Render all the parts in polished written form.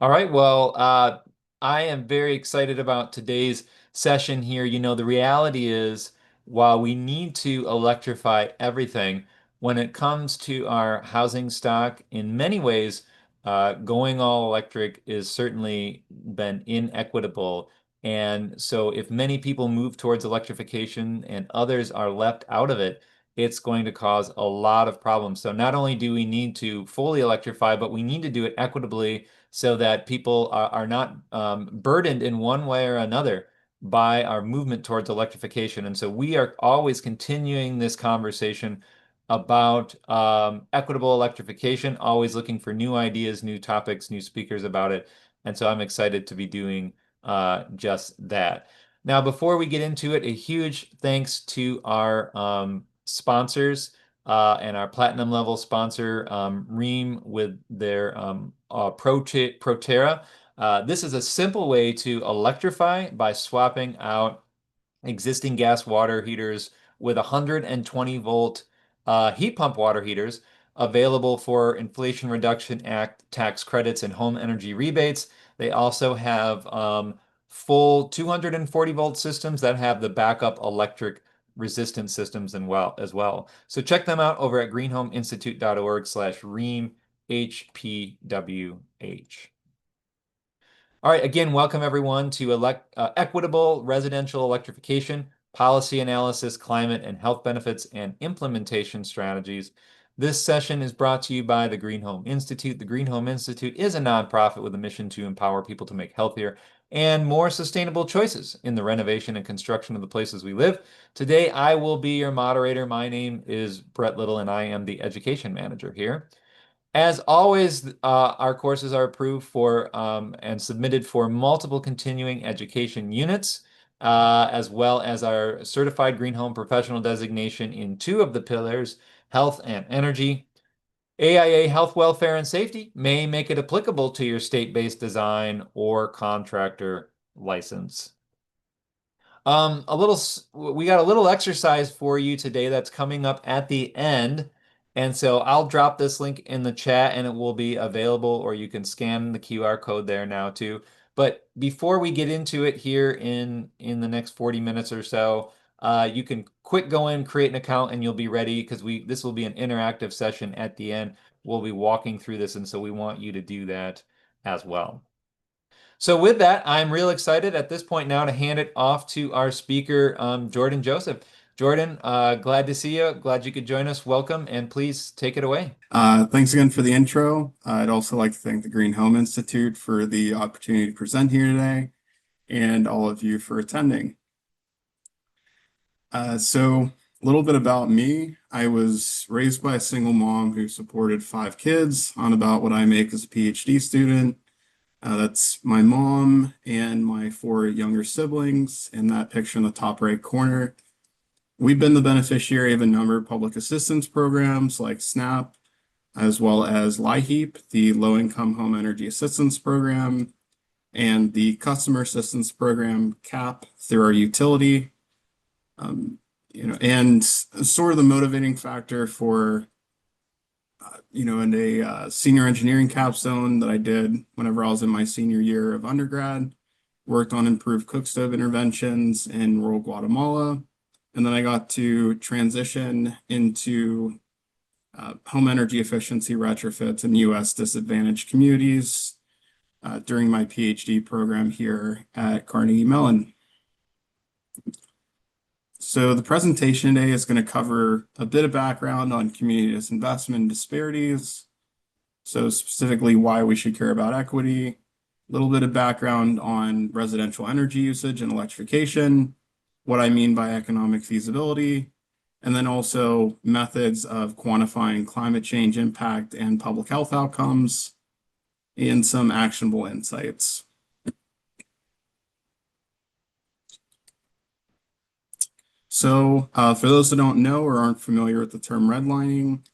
All right. Well, I am very excited about today's session here. The reality is, while we need to electrify everything, when it comes to our housing stock, in many ways, going all electric is certainly been inequitable. And so, if many people move towards electrification and others are left out of it, it's going to cause a lot of problems. So, not only do we need to fully electrify, but we need to do it equitably so that people are not burdened in one way or another by our movement towards electrification. And so we are always continuing this conversation about equitable electrification, always looking for new ideas, new topics, new speakers about it. And so I'm excited to be doing just that. Now, before we get into it, a huge thanks to our sponsors and our platinum level sponsor, Ream, with their Proterra. This is a simple way to electrify by swapping out existing gas water heaters with 120 volt heat pump water heaters available for Inflation Reduction Act tax credits and home energy rebates. They also have full 240 volt systems that have the backup electric resistant systems as well. So check them out over at greenhomeinstitute.org/ream HPWH. All right, again, welcome everyone to Equitable Residential Electrification, Policy Analysis, Climate and Health Benefits, and Implementation Strategies. This session is brought to you by the Green Home Institute. The Green Home Institute is a nonprofit with a mission to empower people to make healthier and more sustainable choices in the renovation and construction of the places we live. Today, I will be your moderator. My name is Brett Little, and I am the Education Manager here. As always, our courses are approved for and submitted for multiple continuing education units, as well as our certified green home professional designation in two of the pillars, health and energy. AIA Health, Welfare, and Safety may make it applicable to your state-based design or contractor license. We got a little exercise for you today that's coming up at the end. And so I'll drop this link in the chat and it will be available, or you can scan the QR code there now too. But before we get into it here in the next 40 minutes or so, you can quick go in, create an account, and you'll be ready because this will be an interactive session at the end. We'll be walking through this, and so we want you to do that as well. So with that, I'm real excited at this point now to hand it off to our speaker, Jordan Joseph. Jordan, glad to see you. Glad you could join us. Welcome, and please take it away. Thanks again for the intro. I'd also like to thank the Green Home Institute for the opportunity to present here today, and all of you for attending. So a little bit about me. I was raised by a single mom who supported 5 kids on about what I make as a PhD student. That's my mom and my 4 younger siblings in that picture in the top right corner. We've been the beneficiary of a number of public assistance programs like SNAP, as well as LIHEAP, the Low Income Home Energy Assistance Program, and the Customer Assistance Program, CAP, through our utility. And sort of the motivating factor for in a senior engineering capstone that I did whenever I was in my senior year of undergrad, worked on improved cook stove interventions in rural Guatemala. And then I got to transition into home energy efficiency retrofits in U.S. disadvantaged communities during my PhD program here at Carnegie Mellon. So the presentation today is going to cover a bit of background on community disinvestment and disparities. So specifically why we should care about equity, a little bit of background on residential energy usage and electrification, what I mean by economic feasibility, and then also methods of quantifying climate change impact and public health outcomes, and some actionable insights. So for those that don't know or aren't familiar with the term redlining,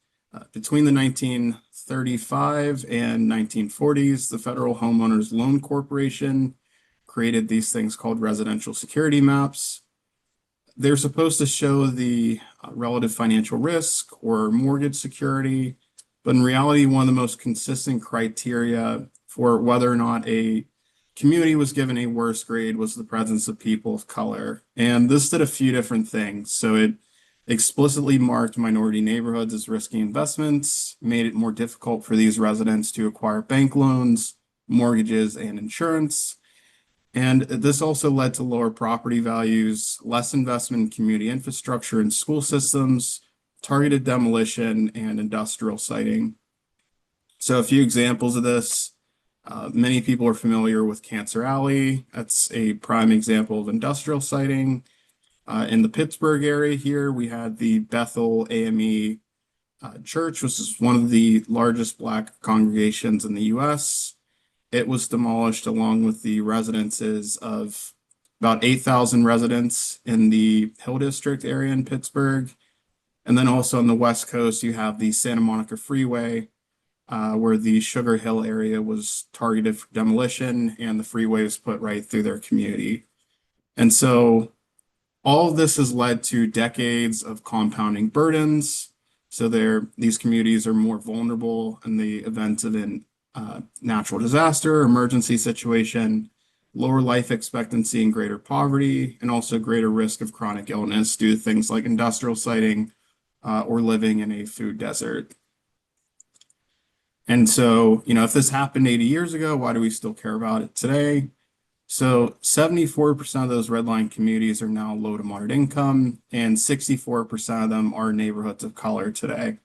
between the 1935 and 1940s, the Federal Homeowners Loan Corporation created these things called residential security maps. They're supposed to show the relative financial risk or mortgage security, but in reality, one of the most consistent criteria for whether or not a community was given a worse grade was the presence of people of color. And this did a few different things. So it explicitly marked minority neighborhoods as risky investments, made it more difficult for these residents to acquire bank loans, mortgages, and insurance. And this also led to lower property values, less investment in community infrastructure and school systems, targeted demolition, and industrial siting. So a few examples of this. Many people are familiar with Cancer Alley. That's a prime example of industrial siting. In the Pittsburgh area here, we had the Bethel AME Church, which is one of the largest Black congregations in the US. It was demolished along with the residences of about 8,000 residents in the Hill District area in Pittsburgh. And then also on the West Coast, you have the Santa Monica Freeway, where the Sugar Hill area was targeted for demolition and the freeway was put right through their community. And so all of this has led to decades of compounding burdens. So these communities are more vulnerable in the event of an natural disaster, emergency situation, lower life expectancy and greater poverty, and also greater risk of chronic illness due to things like industrial siting or living in a food desert. And so, if this happened 80 years ago, why do we still care about it today? So 74% of those redline communities are now low to moderate income, and 64% of them are neighborhoods of color today.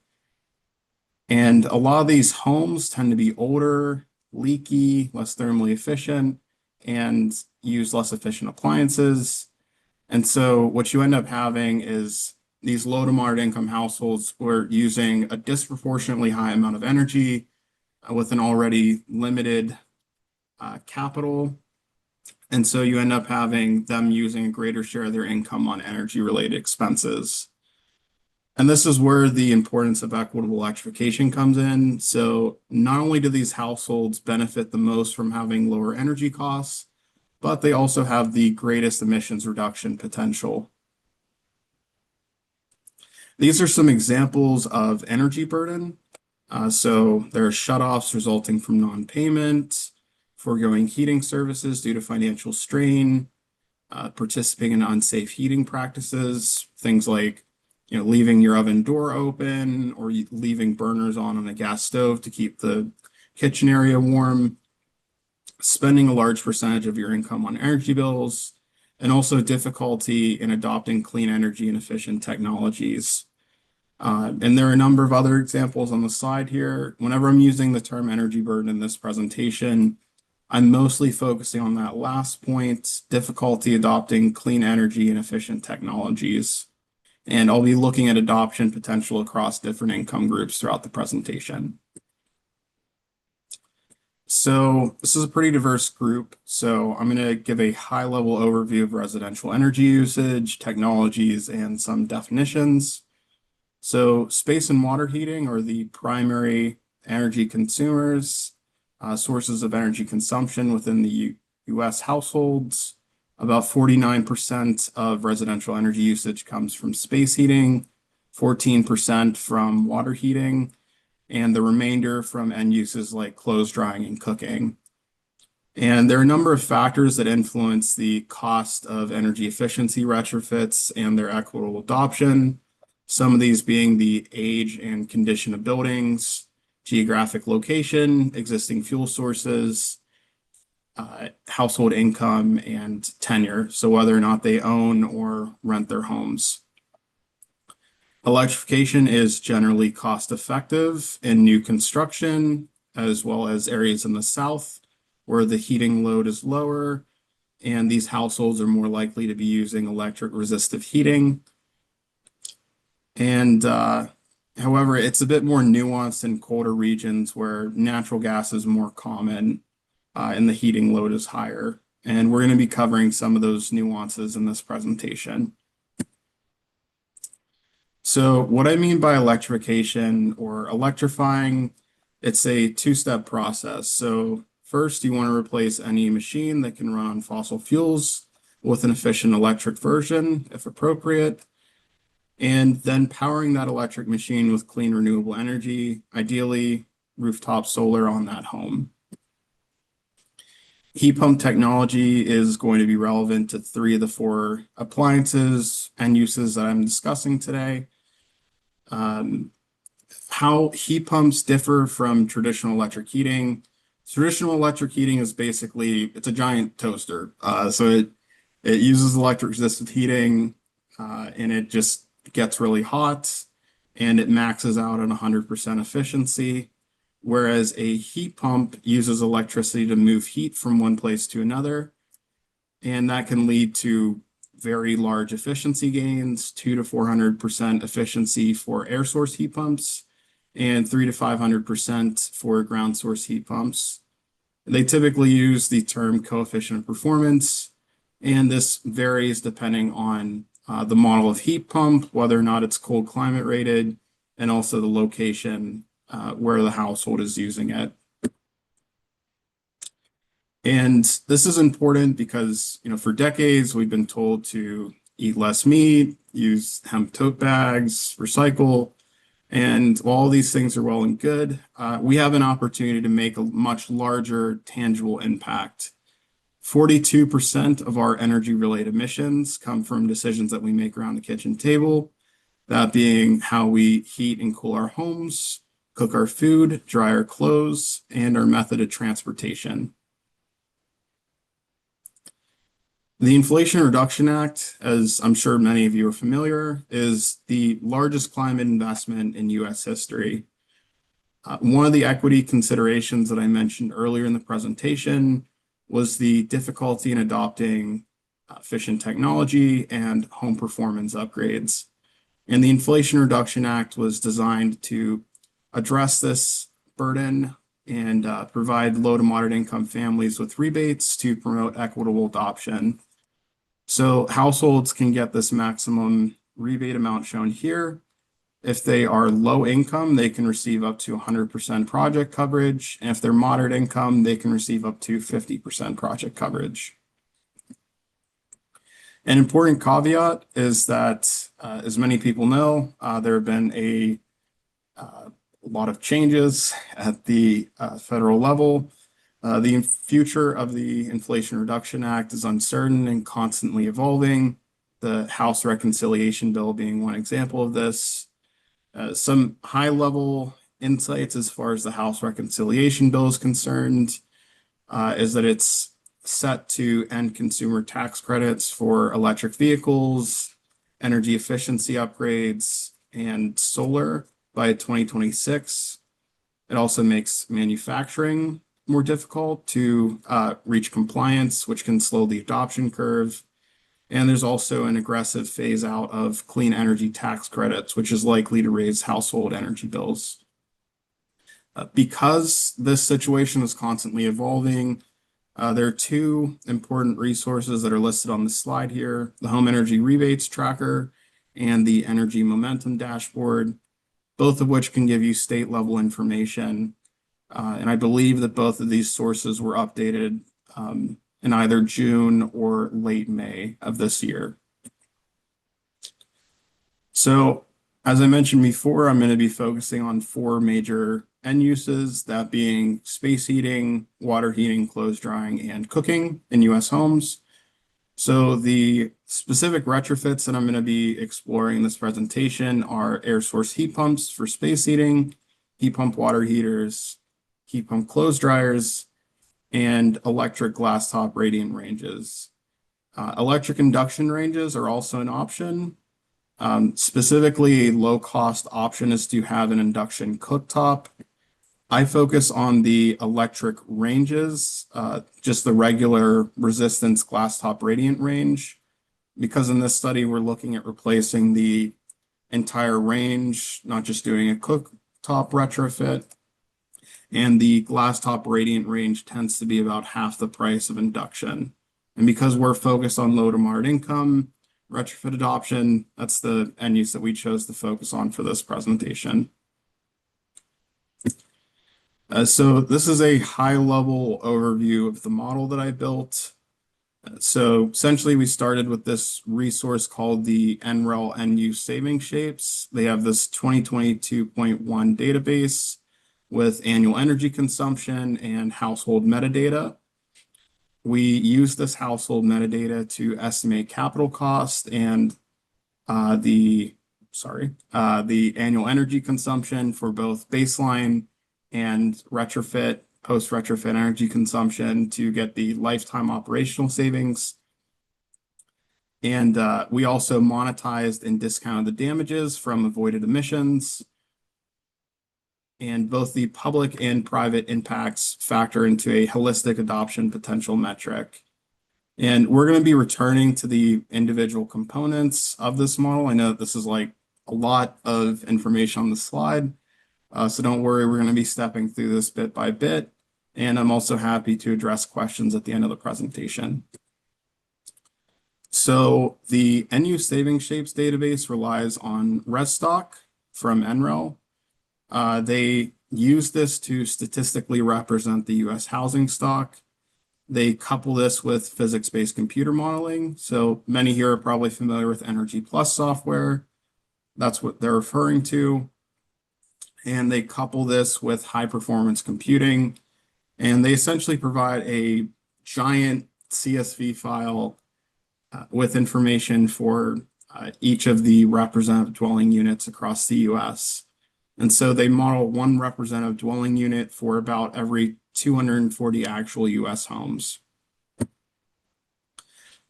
And a lot of these homes tend to be older, leaky, less thermally efficient, and use less efficient appliances. And so what you end up having is these low to moderate income households who are using a disproportionately high amount of energy with an already limited capital. And so you end up having them using a greater share of their income on energy related expenses. And this is where the importance of equitable electrification comes in. So not only do these households benefit the most from having lower energy costs, but they also have the greatest emissions reduction potential. These are some examples of energy burden. So there are shutoffs resulting from non-payment, foregoing heating services due to financial strain, participating in unsafe heating practices, things like leaving your oven door open or leaving burners on a gas stove to keep the kitchen area warm, spending a large percentage of your income on energy bills, and also difficulty in adopting clean energy and efficient technologies. And there are a number of other examples on the slide here. Whenever I'm using the term energy burden in this presentation, I'm mostly focusing on that last point, difficulty adopting clean energy and efficient technologies. And I'll be looking at adoption potential across different income groups throughout the presentation. So this is a pretty diverse group. So I'm going to give a high-level overview of residential energy usage, technologies, and some definitions. So space and water heating are the primary energy consumers, sources of energy consumption within the US households. About 49% of residential energy usage comes from space heating, 14% from water heating, and the remainder from end uses like clothes drying and cooking. And there are a number of factors that influence the cost of energy efficiency retrofits and their equitable adoption. Some of these being the age and condition of buildings, geographic location, existing fuel sources, household income, and tenure, so whether or not they own or rent their homes. Electrification is generally cost effective in new construction, as well as areas in the South where the heating load is lower, and these households are more likely to be using electric resistive heating. And however, it's a bit more nuanced in colder regions where natural gas is more common and the heating load is higher. And we're going to be covering some of those nuances in this presentation. So what I mean by electrification or electrifying, it's a two-step process. So first, you want to replace any machine that can run on fossil fuels with an efficient electric version, if appropriate, and then powering that electric machine with clean renewable energy, ideally rooftop solar on that home. Heat pump technology is going to be relevant to three of the four appliances and uses that I'm discussing today. Um, how heat pumps differ from traditional electric heating. Traditional electric heating is basically it's a giant toaster. So it uses electric resistive heating, and it just gets really hot, and it maxes out at 100% efficiency. Whereas a heat pump uses electricity to move heat from one place to another, and that can lead to very large efficiency gains, 2 to 400% efficiency for air source heat pumps, and 3 to 500% for ground source heat pumps. They typically use the term coefficient of performance, and this varies depending on the model of heat pump, whether or not it's cold climate rated, and also the location where the household is using it. And this is important because, for decades we've been told to eat less meat, use hemp tote bags, recycle, and while all these things are well and good, we have an opportunity to make a much larger tangible impact. 42% of our energy-related emissions come from decisions that we make around the kitchen table, that being how we heat and cool our homes, cook our food, dry our clothes, and our method of transportation. The Inflation Reduction Act, as I'm sure many of you are familiar, is the largest climate investment in US history. One of the equity considerations that I mentioned earlier in the presentation was the difficulty in adopting efficient technology and home performance upgrades. And the Inflation Reduction Act was designed to address this burden and provide low to moderate income families with rebates to promote equitable adoption. So households can get this maximum rebate amount shown here. If they are low income, they can receive up to 100% project coverage. And if they're moderate income, they can receive up to 50% project coverage. An important caveat is that, as many people know, there have been a lot of changes at the federal level. The future of the Inflation Reduction Act is uncertain and constantly evolving. The House Reconciliation Bill being one example of this. Some high-level insights as far as the House Reconciliation Bill is concerned is that it's set to end consumer tax credits for electric vehicles, energy efficiency upgrades, and solar by 2026. It also makes manufacturing more difficult to reach compliance, which can slow the adoption curve. And there's also an aggressive phase out of clean energy tax credits, which is likely to raise household energy bills. Because this situation is constantly evolving, there are two important resources that are listed on the slide here, the Home Energy Rebates Tracker and the Energy Momentum Dashboard, both of which can give you state level information. And I believe that both of these sources were updated in either June or late May of this year. So, as I mentioned before, I'm going to be focusing on four major end uses, that being space heating, water heating, clothes drying, and cooking in US homes. So the specific retrofits that I'm going to be exploring in this presentation are air source heat pumps for space heating, heat pump water heaters, heat pump clothes dryers, and electric glass top radiant ranges. Electric induction ranges are also an option. Specifically, a low-cost option is to have an induction cooktop. I focus on the electric ranges, just the regular resistance glass top radiant range, because in this study we're looking at replacing the entire range, not just doing a cooktop retrofit. And the glass top radiant range tends to be about half the price of induction. And because we're focused on low to moderate income retrofit adoption, that's the end use that we chose to focus on for this presentation. So this is a high-level overview of the model that I built. So essentially, we started with this resource called the NREL End-Use Saving Shapes. They have this 2022.1 database with annual energy consumption and household metadata. we use this household metadata to estimate capital cost and uh, the the annual energy consumption for both baseline and retrofit, post-retrofit energy consumption to get the lifetime operational savings. And we also monetized and discounted the damages from avoided emissions. And both the public and private impacts factor into a holistic adoption potential metric. And we're going to be returning to the individual components of this model. I know that this is like a lot of information on the slide, so don't worry, we're going to be stepping through this bit by bit. And I'm also happy to address questions at the end of the presentation. So the NU Savings Shapes database relies on ResStock from NREL. They use this to statistically represent the US housing stock. They couple this with physics-based computer modeling. So many here are probably familiar with Energy Plus software. That's what they're referring to. And they couple this with high-performance computing. And they essentially provide a giant CSV file with information for each of the representative dwelling units across the US. And so they model one representative dwelling unit for about every 240 actual US homes.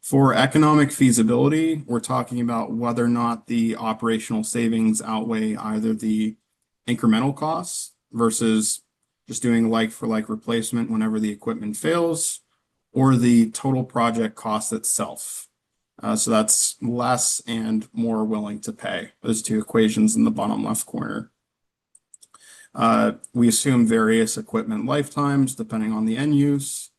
For economic feasibility, we're talking about whether or not the operational savings outweigh either the incremental costs versus just doing like for like replacement whenever the equipment fails, or the total project cost itself. So that's less and more willing to pay. Those two equations in the bottom left corner. We assume various equipment lifetimes depending on the end use,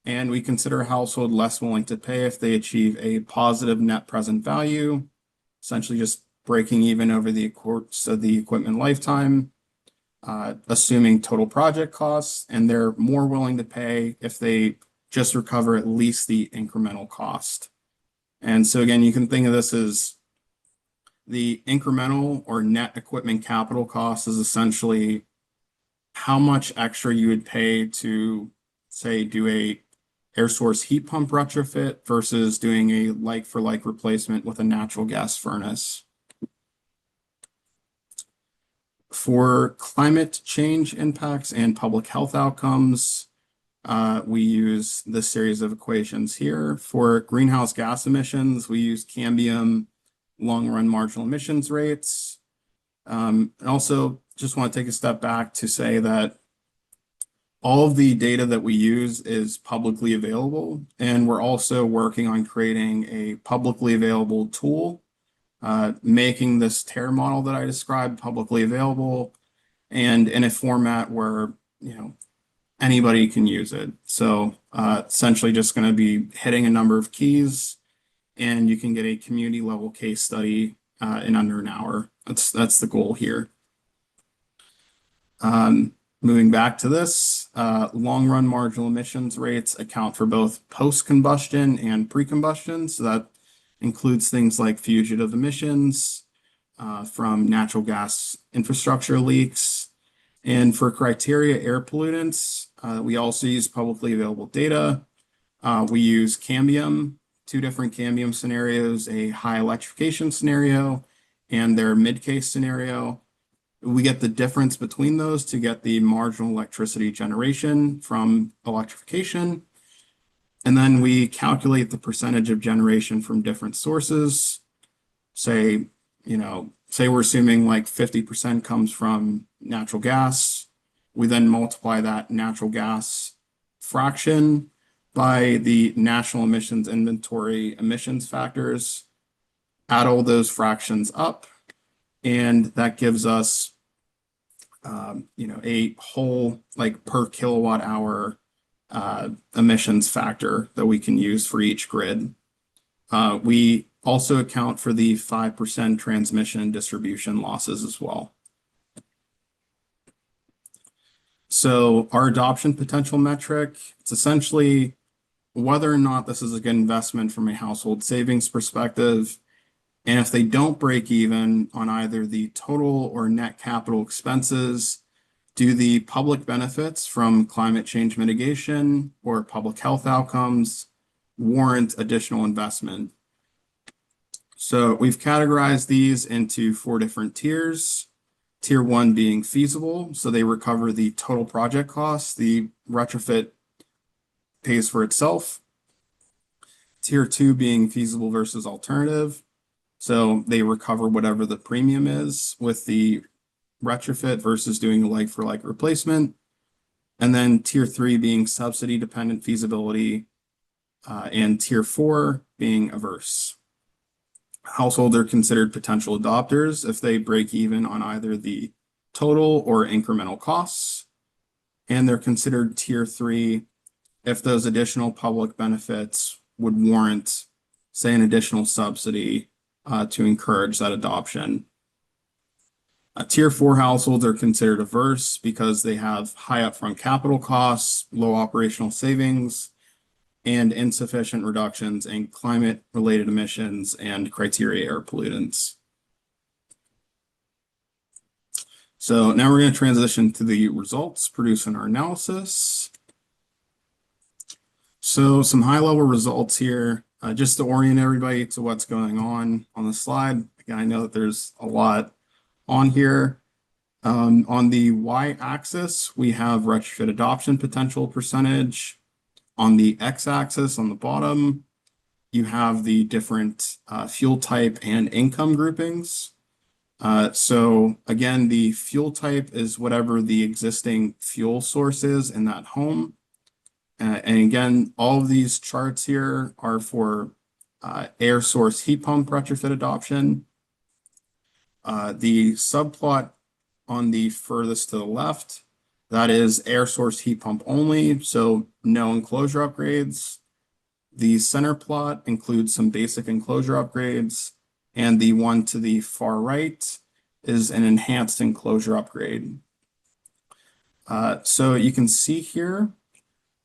and we consider a household less willing to pay if they achieve a positive net present value, essentially just breaking even over the course of the equipment lifetime, assuming total project costs, and they're more willing to pay if they just recover at least the incremental cost. And so again, you can think of this as the incremental or net equipment capital cost is essentially how much extra you would pay to, say, do a air source heat pump retrofit versus doing a like-for-like replacement with a natural gas furnace. For climate change impacts and public health outcomes, we use this series of equations here. For greenhouse gas emissions, we use Cambium long-run marginal emissions rates. And also just want to take a step back to say that all of the data that we use is publicly available, and we're also working on creating a publicly available tool, making this TARE model that I described publicly available and in a format where, anybody can use it. So essentially just going to be hitting a number of keys, and you can get a community level case study in under an hour. That's the goal here. Moving back to this, long run marginal emissions rates account for both post-combustion and pre-combustion. So that includes things like fugitive emissions from natural gas infrastructure leaks. And for criteria air pollutants, we also use publicly available data. We use Cambium, two different Cambium scenarios, a high electrification scenario and their mid-case scenario. We get the difference between those to get the marginal electricity generation from electrification. And then we calculate the percentage of generation from different sources. Say we're assuming like 50% comes from natural gas. We then multiply that natural gas fraction by the national emissions inventory emissions factors, add all those fractions up, and that gives us a whole like per kilowatt hour emissions factor that we can use for each grid. We also account for the 5% transmission and distribution losses as well. So our adoption potential metric, it's essentially whether or not this is a good investment from a household savings perspective. And if they don't break even on either the total or net capital expenses, Do the public benefits from climate change mitigation or public health outcomes warrant additional investment? So we've categorized these into 4 different tiers. Tier 1 being feasible, so they recover the total project costs. The retrofit pays for itself. Tier 2 being feasible versus alternative, so they recover whatever the premium is with the retrofit versus doing a like-for-like replacement. And then Tier 3 being subsidy-dependent feasibility, and Tier 4 being averse. Households are considered potential adopters if they break even on either the total or incremental costs. And they're considered Tier 3 if those additional public benefits would warrant, say, an additional subsidy to encourage that adoption. Tier 4 households are considered averse because they have high upfront capital costs, low operational savings, and insufficient reductions in climate-related emissions and criteria air pollutants. So now we're going to transition to the results produced in our analysis. So some high-level results here, just to orient everybody to what's going on the slide. Again, I know that there's a lot on here. On the y-axis, we have retrofit adoption potential percentage. On the x-axis on the bottom, you have the different fuel type and income groupings. So again, the fuel type is whatever the existing fuel source is in that home. And again, all of these charts here are for air source heat pump retrofit adoption. The subplot on the furthest to the left, that is air source heat pump only, so no enclosure upgrades. The center plot includes some basic enclosure upgrades, and the one to the far right is an enhanced enclosure upgrade. So you can see here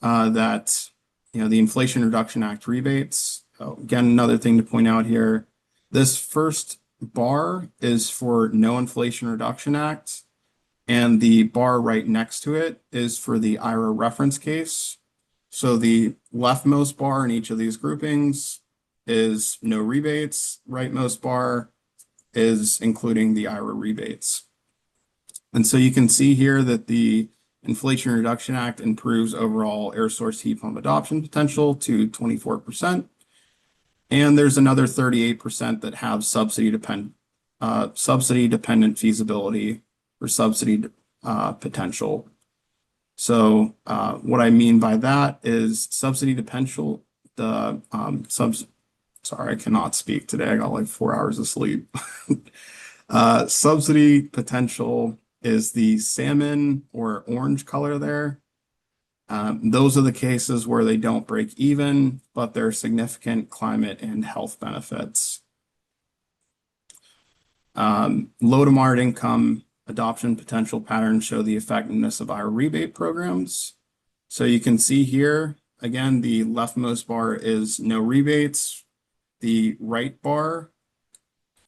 that the Inflation Reduction Act rebates. Again, another thing to point out here, this first bar is for no Inflation Reduction Act, and the bar right next to it is for the IRA reference case. So the leftmost bar in each of these groupings is no rebates. Rightmost bar is including the IRA rebates. And so you can see here that the Inflation Reduction Act improves overall air source heat pump adoption potential to 24%. And there's another 38% that have subsidy-dependent feasibility or subsidy potential. So what I mean by that is subsidy potential, sorry, I cannot speak today. I got like 4 hours of sleep. Subsidy potential is the salmon or orange color there. Those are the cases where they don't break even, but there are significant climate and health benefits. Low to moderate income adoption potential patterns show the effectiveness of our rebate programs. So you can see here, again, the leftmost bar is no rebates. The right bar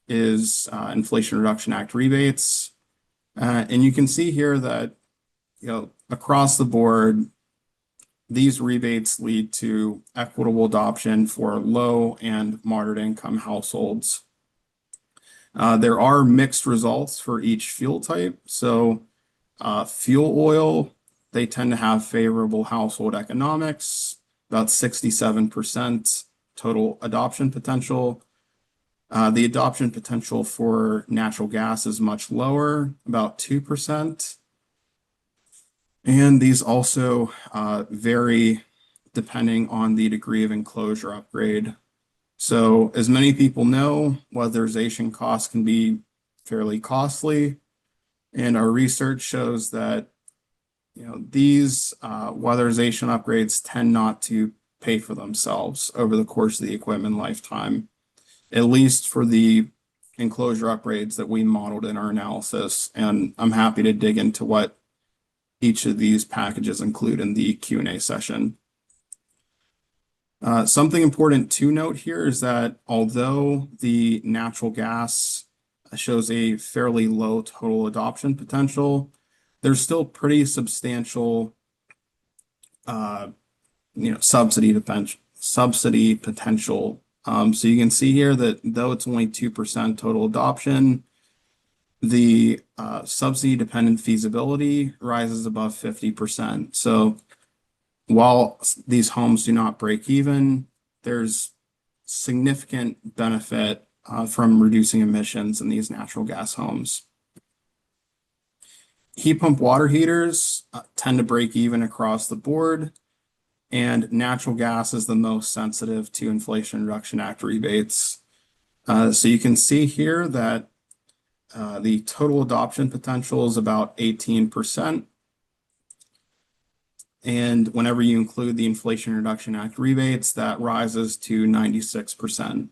is Inflation Reduction Act rebates. And you can see here that, across the board, these rebates lead to equitable adoption for low and moderate income households. There are mixed results for each fuel type. So fuel oil, they tend to have favorable household economics, about 67% total adoption potential. The adoption potential for natural gas is much lower, about 2%. And these also vary depending on the degree of enclosure upgrade. So as many people know, weatherization costs can be fairly costly. And our research shows that these weatherization upgrades tend not to pay for themselves over the course of the equipment lifetime, at least for the enclosure upgrades that we modeled in our analysis. And I'm happy to dig into what each of these packages include in the Q&A session. Something important to note here is that although the natural gas shows a fairly low total adoption potential, there's still pretty substantial subsidy potential. So you can see here that though it's only 2% total adoption, the subsidy dependent feasibility rises above 50%. So while these homes do not break even, there's significant benefit from reducing emissions in these natural gas homes. Heat pump water heaters tend to break even across the board, and natural gas is the most sensitive to Inflation Reduction Act rebates. So you can see here that the total adoption potential is about 18%. And whenever you include the Inflation Reduction Act rebates, that rises to 96%.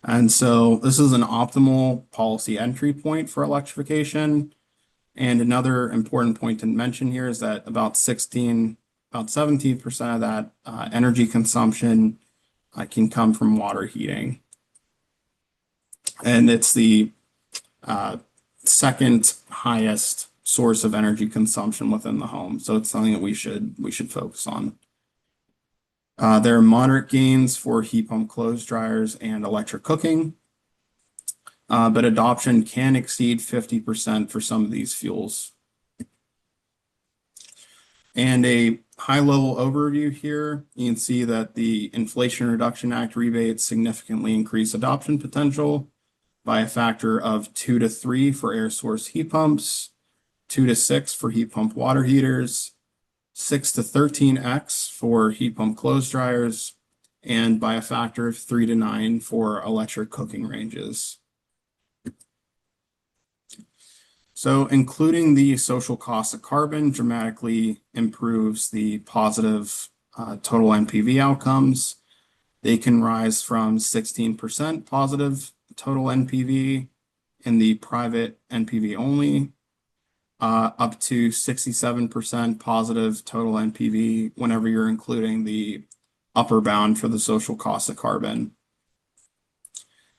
And so this is an optimal policy entry point for electrification. And another important point to mention here is that about 17% of that energy consumption can come from water heating. And it's the second highest source of energy consumption within the home. So it's something that we should focus on. There are moderate gains for heat pump clothes dryers and electric cooking, but adoption can exceed 50% for some of these fuels. And a high-level overview here, you can see that the Inflation Reduction Act rebates significantly increase adoption potential by a factor of 2 to 3 for air source heat pumps, 2 to 6 for heat pump water heaters, 6 to 13x for heat pump clothes dryers, and by a factor of 3 to 9 for electric cooking ranges. So including the social cost of carbon dramatically improves the positive total NPV outcomes. They can rise from 16% positive total NPV in the private NPV only, up to 67% positive total NPV whenever you're including the upper bound for the social cost of carbon,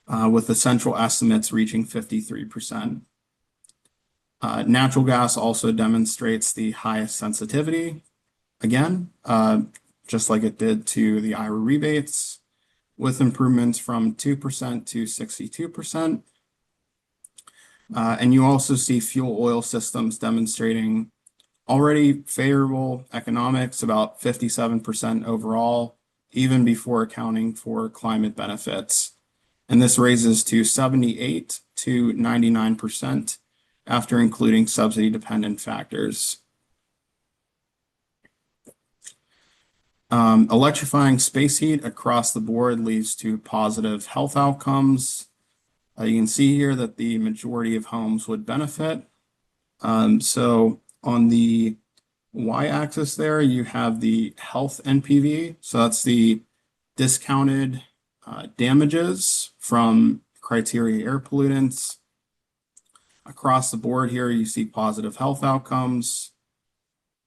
with the central estimates reaching 53%. Natural gas also demonstrates the highest sensitivity, again, just like it did to the IRA rebates, with improvements from 2% to 62%. And you also see fuel oil systems demonstrating already favorable economics, about 57% overall, even before accounting for climate benefits. And this raises to 78 to 99% after including subsidy-dependent factors. Electrifying space heat across the board leads to positive health outcomes. You can see here that the majority of homes would benefit. So on the y-axis there, you have the health NPV. So that's the discounted damages from criteria air pollutants. Across the board here, you see positive health outcomes.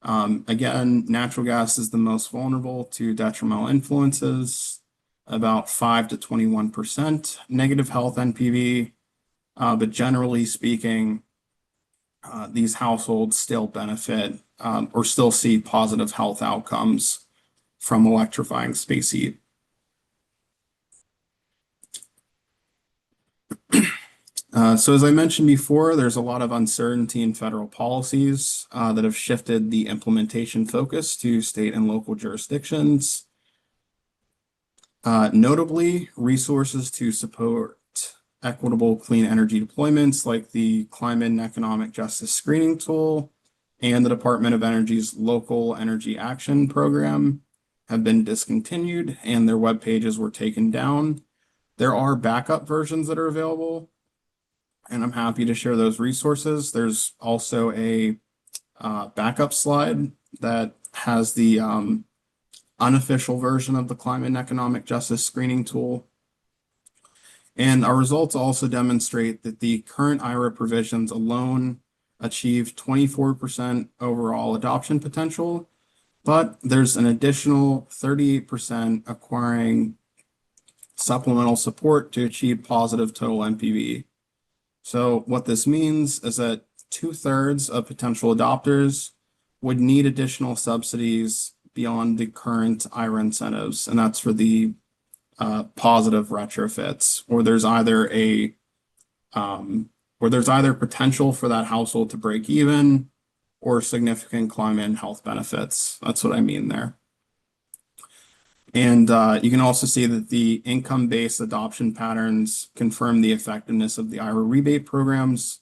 Again, natural gas is the most vulnerable to detrimental influences, about 5 to 21% negative health NPV. But generally speaking, these households still benefit or still see positive health outcomes from electrifying space heat. So as I mentioned before, there's a lot of uncertainty in federal policies that have shifted the implementation focus to state and local jurisdictions. Notably, resources to support equitable clean energy deployments like the Climate and Economic Justice Screening Tool and the Department of Energy's Local Energy Action Program have been discontinued and their web pages were taken down. There are backup versions that are available, and I'm happy to share those resources. There's also a backup slide that has the unofficial version of the Climate and Economic Justice Screening Tool. And our results also demonstrate that the current IRA provisions alone achieve 24% overall adoption potential, but there's an additional 38% acquiring supplemental support to achieve positive total NPV. So what this means is that 2/3 of potential adopters would need additional subsidies beyond the current IRA incentives, and that's for the positive retrofits, um, or there's either potential for that household to break even or significant climate and health benefits. That's what I mean there. And you can also see that the income-based adoption patterns confirm the effectiveness of the IRA rebate programs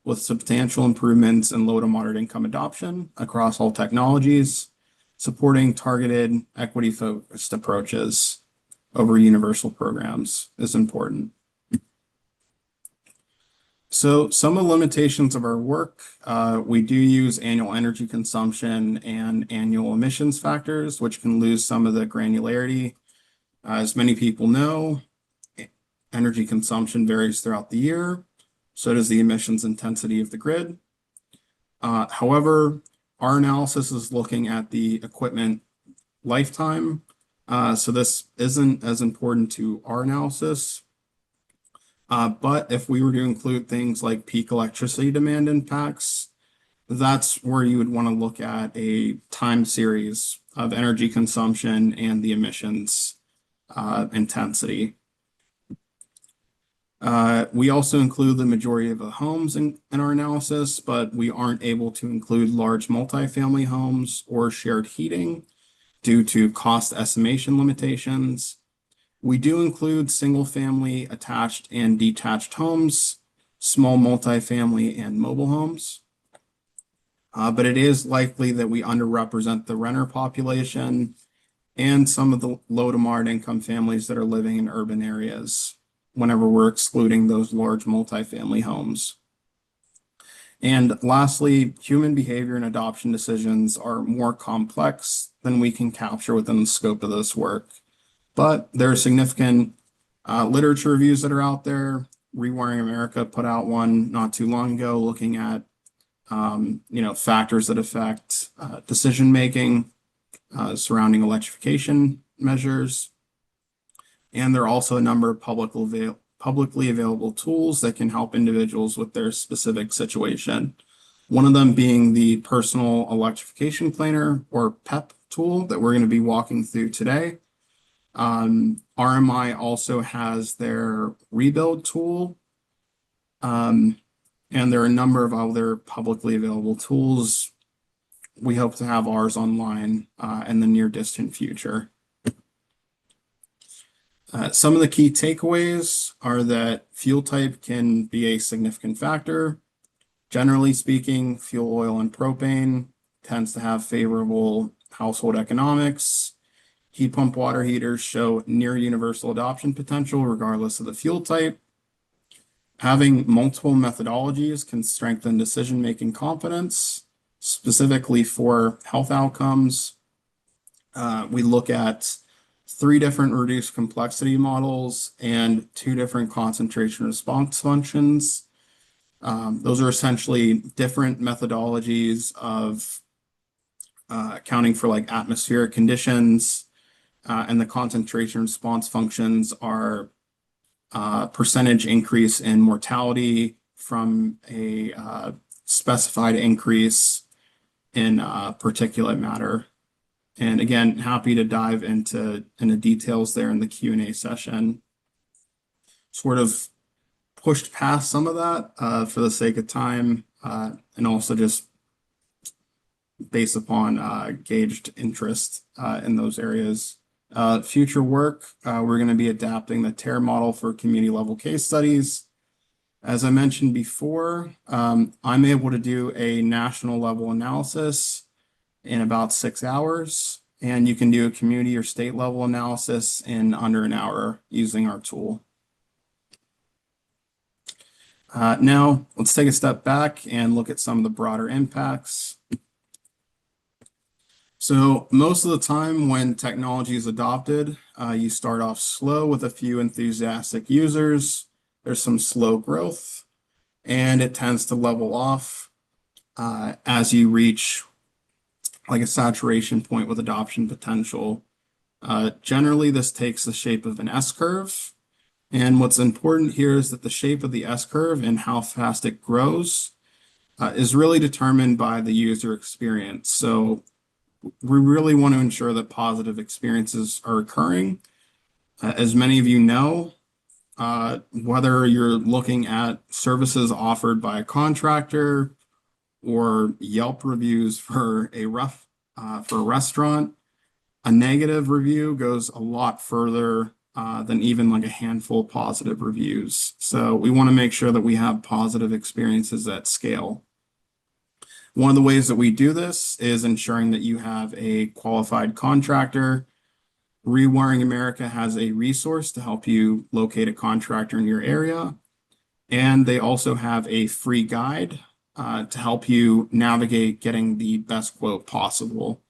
with substantial improvements in low to moderate income adoption across all technologies, supporting targeted equity-focused approaches over universal programs is important. So some of the limitations of our work, we do use annual energy consumption and annual emissions factors, which can lose some of the granularity. As many people know, energy consumption varies throughout the year. So does the emissions intensity of the grid. However, our analysis is looking at the equipment lifetime. So this isn't as important to our analysis. But if we were to include things like peak electricity demand impacts, that's where you would want to look at a time series of energy consumption and the emissions intensity. We also include the majority of the homes in our analysis, but we aren't able to include large multifamily homes or shared heating due to cost estimation limitations. We do include single-family attached and detached homes, small multifamily and mobile homes. But it is likely that we underrepresent the renter population and some of the low to moderate income families that are living in urban areas whenever we're excluding those large multifamily homes. And lastly, human behavior and adoption decisions are more complex than we can capture within the scope of this work. But there are significant literature reviews that are out there. Rewiring America put out one not too long ago looking at factors that affect decision-making surrounding electrification measures. And there are also a number of publicly available tools that can help individuals with their specific situation. One of them being the Personal Electrification Planner, or PEP tool, that we're going to be walking through today. RMI also has their Rebuild tool. And there are a number of other publicly available tools. We hope to have ours online in the near distant future. Some of the key takeaways are that fuel type can be a significant factor. Generally speaking, fuel oil and propane tends to have favorable household economics. Heat pump water heaters show near universal adoption potential regardless of the fuel type. Having multiple methodologies can strengthen decision-making confidence, specifically for health outcomes. We look at 3 different reduced complexity models and 2 different concentration response functions. Those are essentially different methodologies of accounting for like atmospheric conditions, and the concentration response functions are percentage increase in mortality from a specified increase in particulate matter. And again, happy to dive into the details there in the Q&A session. Sort of pushed past some of that for the sake of time, and also just based upon gauged interest in those areas. Future work, we're going to be adapting the TARE model for community level case studies. As I mentioned before, I'm able to do a national level analysis in about 6 hours, and you can do a community or state level analysis in under an hour using our tool. Now, let's take a step back and look at some of the broader impacts. So most of the time when technology is adopted, you start off slow with a few enthusiastic users. There's some slow growth, and it tends to level off as you reach like a saturation point with adoption potential. Generally, this takes the shape of an S-curve. And what's important here is that the shape of the S-curve and how fast it grows is really determined by the user experience. So we really want to ensure that positive experiences are occurring. As many of you know, whether you're looking at services offered by a contractor or Yelp reviews for a restaurant, a negative review goes a lot further than even like a handful of positive reviews. So we want to make sure that we have positive experiences at scale. One of the ways that we do this is ensuring that you have a qualified contractor. Rewiring America has a resource to help you locate a contractor in your area. And they also have a free guide to help you navigate getting the best quote possible.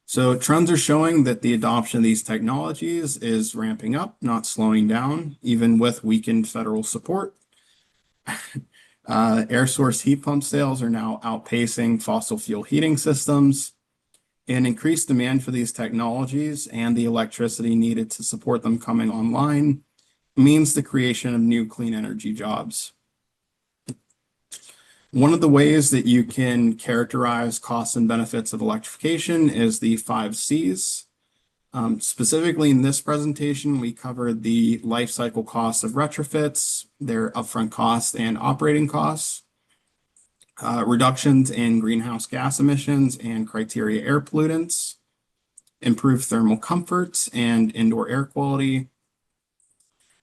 So trends are showing that the adoption of these technologies is ramping up, not slowing down, even with weakened federal support. Air source heat pump sales are now outpacing fossil fuel heating systems, and increased demand for these technologies and the electricity needed to support them coming online means the creation of new clean energy jobs. One of the ways that you can characterize costs and benefits of electrification is the 5 Cs. Specifically in this presentation, we covered the life cycle costs of retrofits, their upfront costs and operating costs, reductions in greenhouse gas emissions and criteria air pollutants, improved thermal comfort and indoor air quality,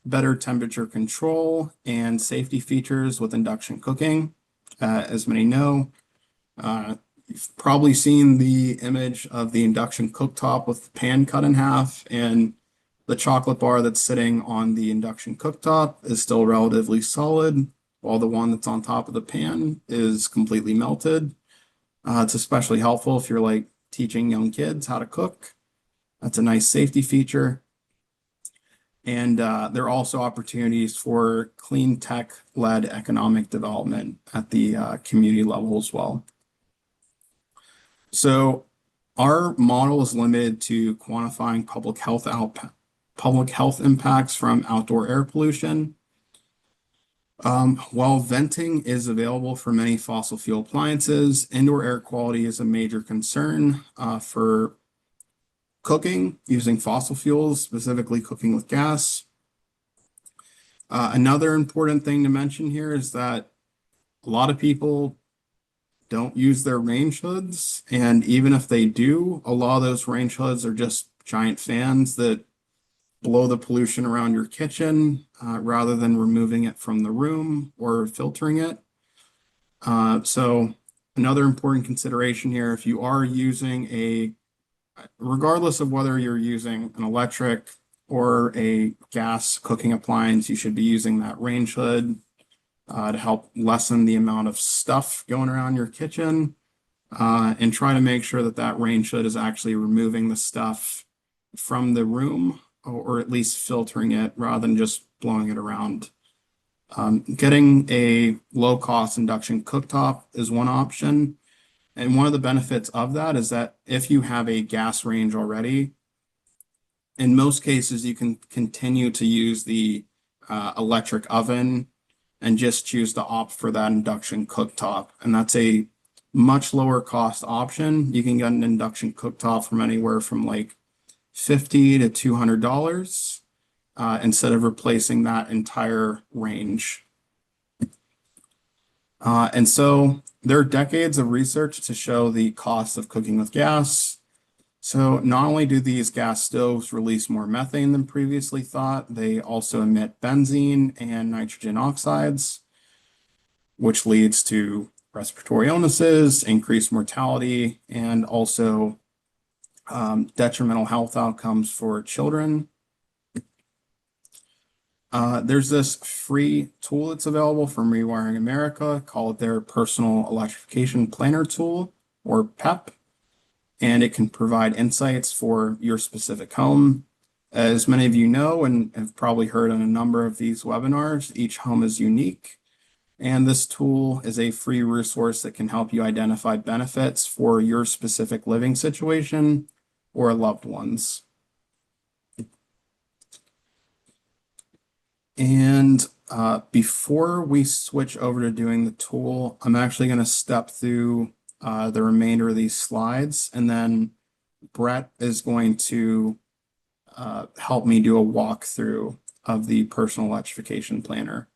better temperature control and safety features with induction cooking. As many know, you've probably seen the image of the induction cooktop with the pan cut in half, and the chocolate bar that's sitting on the induction cooktop is still relatively solid, while the one that's on top of the pan is completely melted. It's especially helpful if you're like teaching young kids how to cook. That's a nice safety feature. And there are also opportunities for clean tech-led economic development at the community level as well. So our model is limited to quantifying public health impacts from outdoor air pollution. While venting is available for many fossil fuel appliances, indoor air quality is a major concern for cooking using fossil fuels, specifically cooking with gas. Another important thing to mention here is that a lot of people don't use their range hoods, and even if they do, a lot of those range hoods are just giant fans that blow the pollution around your kitchen rather than removing it from the room or filtering it. So another important consideration here, if you are using regardless of whether you're using an electric or a gas cooking appliance, you should be using that range hood to help lessen the amount of stuff going around your kitchen, and try to make sure that that range hood is actually removing the stuff from the room, or at least filtering it rather than just blowing it around. Getting a low-cost induction cooktop is one option. And one of the benefits of that is that if you have a gas range already, in most cases, you can continue to use the electric oven and just choose to opt for that induction cooktop. And that's a much lower cost option. You can get an induction cooktop from anywhere from like $50 to $200 instead of replacing that entire range. And so there are decades of research to show the cost of cooking with gas. So not only do these gas stoves release more methane than previously thought, they also emit benzene and nitrogen oxides, which leads to respiratory illnesses, increased mortality, and also detrimental health outcomes for children. There's this free tool that's available from Rewiring America called their Personal Electrification Planner Tool, or PEP, and it can provide insights for your specific home. As many of you know and have probably heard on a number of these webinars, each home is unique, and this tool is a free resource that can help you identify benefits for your specific living situation or loved ones. And Before we switch over to doing the tool, I'm actually going to step through the remainder of these slides, and then Brett is going to help me do a walkthrough of the personal electrification planner.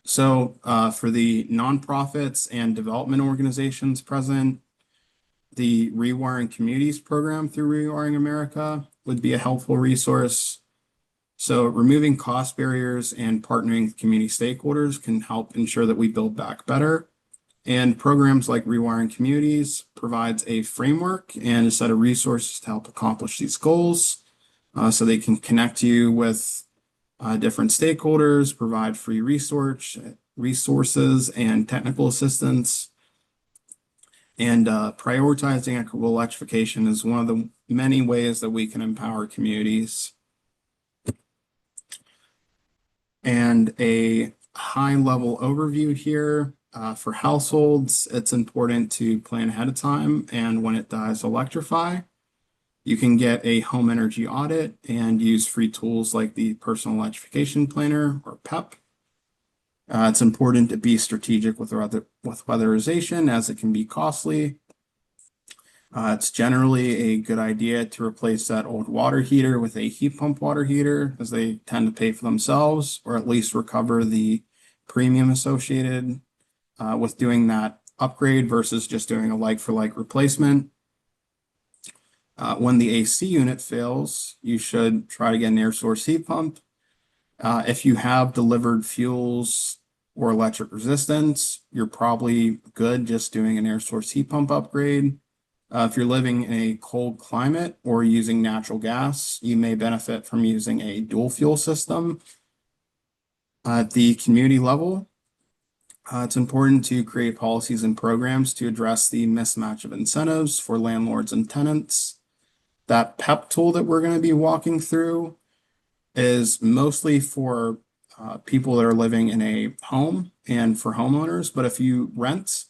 So for the nonprofits and development organizations present, the Rewiring Communities program through Rewiring America would be a helpful resource. So removing cost barriers and partnering with community stakeholders can help ensure that we build back better. And programs like Rewiring Communities provides a framework and a set of resources to help accomplish these goals. So they can connect you with different stakeholders, provide free resources and technical assistance. And prioritizing equitable electrification is one of the many ways that we can empower communities. And a high-level overview here. For households, it's important to plan ahead of time, and when it does electrify, you can get a home energy audit and use free tools like the Personal Electrification Planner or PEP. It's important to be strategic with weatherization as it can be costly. It's generally a good idea to replace that old water heater with a heat pump water heater, as they tend to pay for themselves, or at least recover the premium associated with doing that upgrade versus just doing a like-for-like replacement. When the AC unit fails, you should try to get an air source heat pump. If you have delivered fuels or electric resistance, you're probably good just doing an air source heat pump upgrade. If you're living in a cold climate or using natural gas, you may benefit from using a dual fuel system. At the community level, it's important to create policies and programs to address the mismatch of incentives for landlords and tenants. That PEP tool that we're going to be walking through is mostly for people that are living in a home and for homeowners. But if you rent,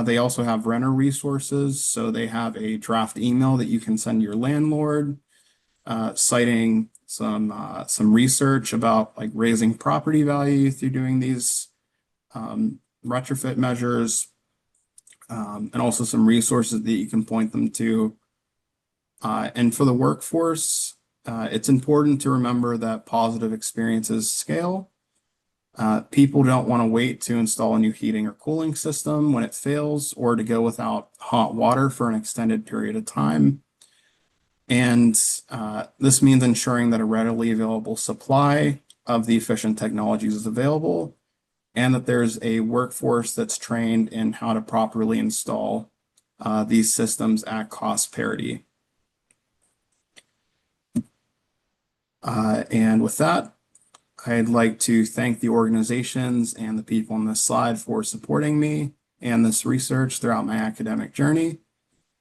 they also have renter resources. So they have a draft email that you can send your landlord, citing some research about like raising property value through doing these retrofit measures, and also some resources that you can point them to. And for the workforce, it's important to remember that positive experiences scale. People don't want to wait to install a new heating or cooling system when it fails, or to go without hot water for an extended period of time. And this means ensuring that a readily available supply of the efficient technologies is available, and that there's a workforce that's trained in how to properly install these systems at cost parity. And with that, I'd like to thank the organizations and the people on this slide for supporting me and this research throughout my academic journey.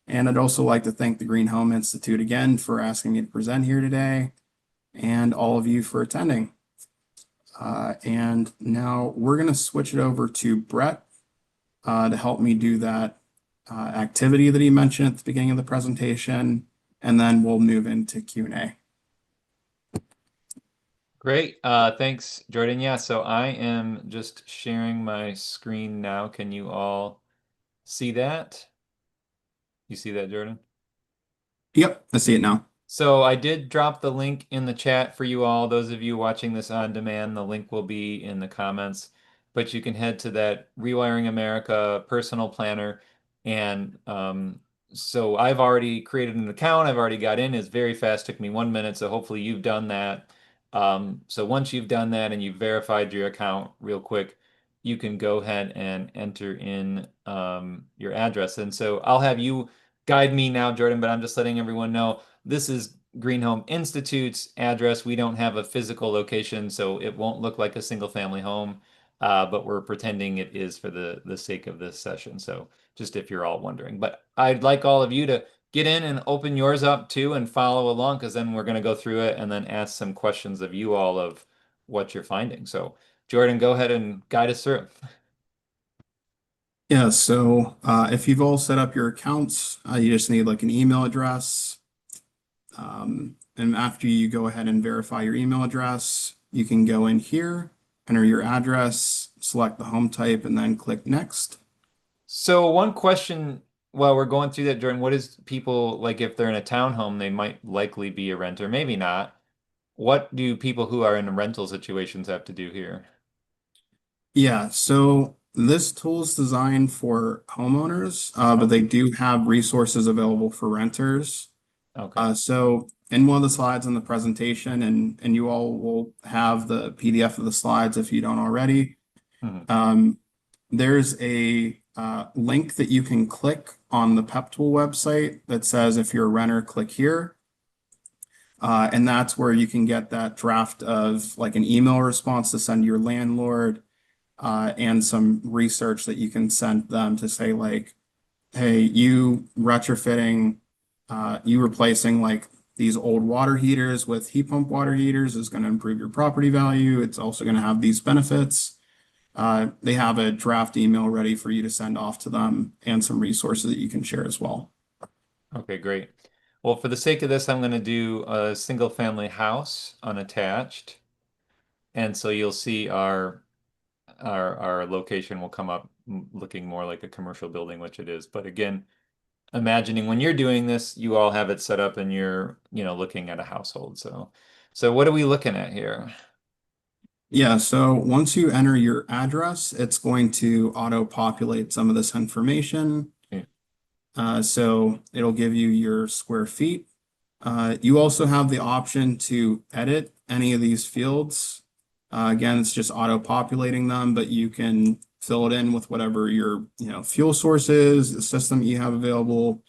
And I'd also like to thank the Green Home Institute again for asking me to present here today, and all of you for attending. And now we're going to switch it over to Brett to help me do that activity that he mentioned at the beginning of the presentation, and then we'll move into Q&A. Great. Thanks, Jordan. Yeah, so I am just sharing my screen now. Can you all see that? You see that, Jordan? Yep, I see it now. So I did drop the link in the chat for you all. Those of you watching this on demand, the link will be in the comments. But you can head to that Rewiring America personal planner. And so I've already created an account. I've already got in. It's very fast. Took me 1 minute. So hopefully you've done that. So once you've done that and you've verified your account real quick, you can go ahead and enter in your address. And so I'll have you guide me now, Jordan, but I'm just letting everyone know this is Green Home Institute's address. We don't have a physical location, so it won't look like a single family home, but we're pretending it is for the sake of this session. So just if you're all wondering. But I'd like all of you to get in and open yours up too and follow along, because then we're going to go through it and then ask some questions of you all of what you're finding. So Jordan, go ahead and guide us through. Yeah, so if you've all set up your accounts, you just need like an email address. And after you go ahead and verify your email address, you can go in here, enter your address, select the home type, and then click next. So one question while we're going through that, Jordan, what is people like if they're in a townhome, they might likely be a renter, maybe not. What do people who are in rental situations have to do here? Yeah, so this tool is designed for homeowners, but Okay. they do have resources available for renters. Okay. So in one of the slides in the presentation, and you all will have the PDF of the slides if you don't already, Mhm. um, there's a link that you can click on the PEP Tool website that says if you're a renter, click here. And that's where you can get that draft of like an email response to send your landlord and some research that you can send them to say like, hey, you retrofitting, you replacing like these old water heaters with heat pump water heaters is going to improve your property value. It's also going to have these benefits. They have a draft email ready for you to send off to them and some resources that you can share as well. Okay, great. Well, for the sake of this, I'm going to do a single family house unattached. And so you'll see our location will come up looking more like a commercial building, which it is. But again, imagining when you're doing this, you all have it set up and you're, looking at a household. So what are we looking at here? Yeah, so once you enter your address, it's going to auto-populate some of this information. Yeah. So it'll give you your square feet. You also have the option to edit any of these fields. Again, it's just auto-populating them, but you can fill it in with whatever your, fuel source is, the system you have available,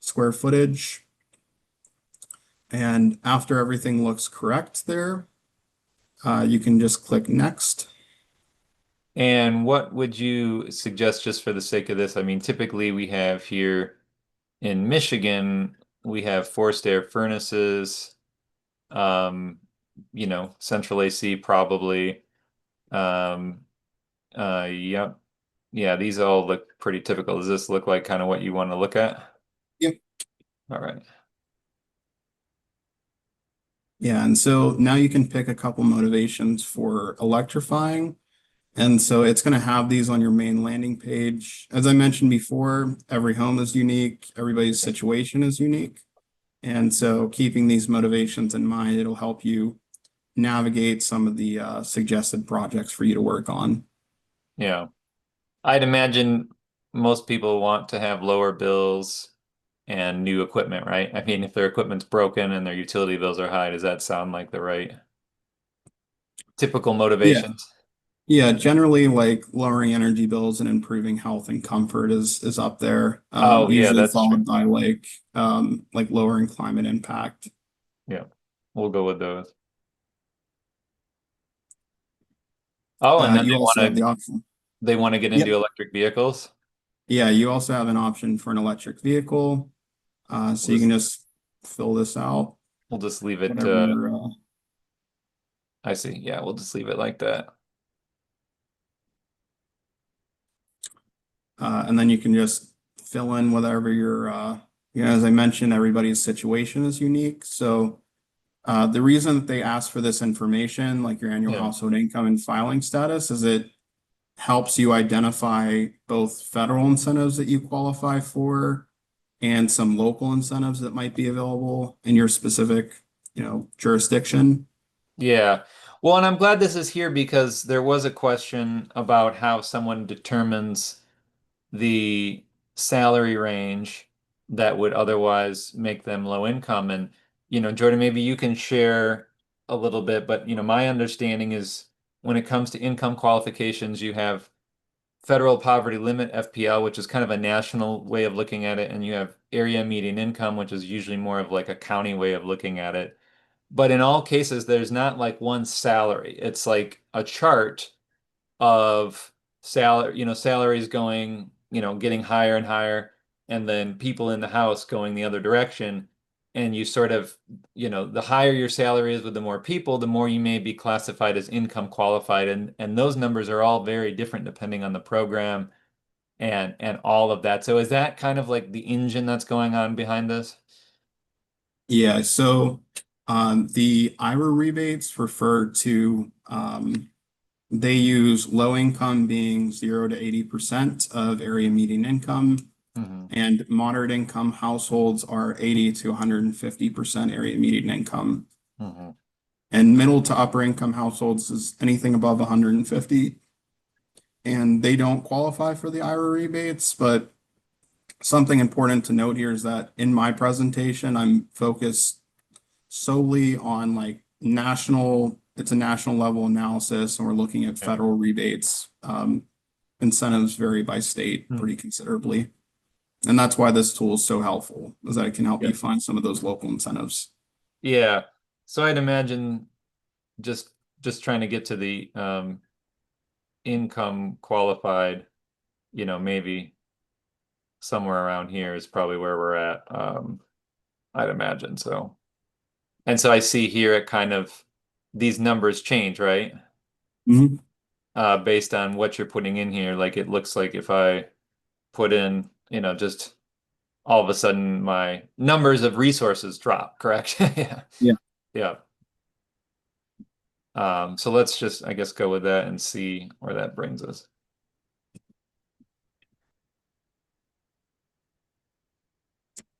square footage. And after everything looks correct there, you can just click next. And what would you suggest just for the sake of this? I mean, typically we have here in Michigan, we have forced air furnaces, um, central AC probably. Um, yep. Yeah, these all look pretty typical. Does this look like kind of what you want to look at? Yep. All right. Yeah, and so now you can pick a couple motivations for electrifying. And so it's going to have these on your main landing page. As I mentioned before, every home is unique, everybody's situation is unique. And so keeping these motivations in mind, it'll help you navigate some of the suggested projects for you to work on. Yeah. I'd imagine most people want to have lower bills and new equipment, right? I mean, if their equipment's broken and their utility bills are high, does that sound like the right typical Yeah. motivations? Yeah, generally like lowering energy bills and improving health and comfort is up there. Oh, yeah, Usually that's true. followed by like lowering climate impact. Yeah. We'll go with those. Oh, and then You also have the option. they want to get into Yep. electric vehicles. Yeah, you also have an option for an electric vehicle. So We'll you can just just fill this out, we'll just leave it whatever your I see. Yeah, we'll just leave it like that. and then you can just fill in whatever your as I mentioned, everybody's situation is unique. So the reason that they ask for this information, like your annual Yeah. household income and filing status, is it helps you identify both federal incentives that you qualify for and some local incentives that might be available in your specific, jurisdiction. Yeah. Well, and I'm glad this is here because there was a question about how someone determines the salary range that would otherwise make them low income. And, Jordan, maybe you can share a little bit, but, my understanding is when it comes to income qualifications, you have federal poverty limit, FPL, which is kind of a national way of looking at it, and you have area median income, which is usually more of like a county way of looking at it. But in all cases, there's not like one salary. It's like a chart of salaries going, getting higher and higher, and then people in the house going the other direction. And you sort of, the higher your salary is with the more people, the more you may be classified as income qualified. And those numbers are all very different depending on the program and all of that. So is that kind of like the engine that's going on behind this? Yeah, so The IRA rebates refer to they use low income being 0 to 80% of area median income, Hmm. and moderate income households are 80 to 150% area median income. Hmm. And middle to upper income households is anything above 150. And they don't qualify for the IRA rebates, but something important to note here is that in my presentation, I'm focused solely on like it's a national level analysis, and we're looking at Okay. federal rebates. Incentives vary by state Hmm. pretty considerably. And that's why this tool is so helpful, is that it can help Yeah. you find some of those local incentives. Yeah. So I'd imagine just just trying to get to the income qualified, maybe somewhere around here is probably where we're at. I'd imagine so. And so I see here it kind of these numbers change, right? Mhm. Based on what you're putting in here. Like it looks like if I put in, just all of a sudden my numbers of resources drop, correct? Yeah. Yeah. Yeah. So let's just, I guess, go with that and see where that brings us.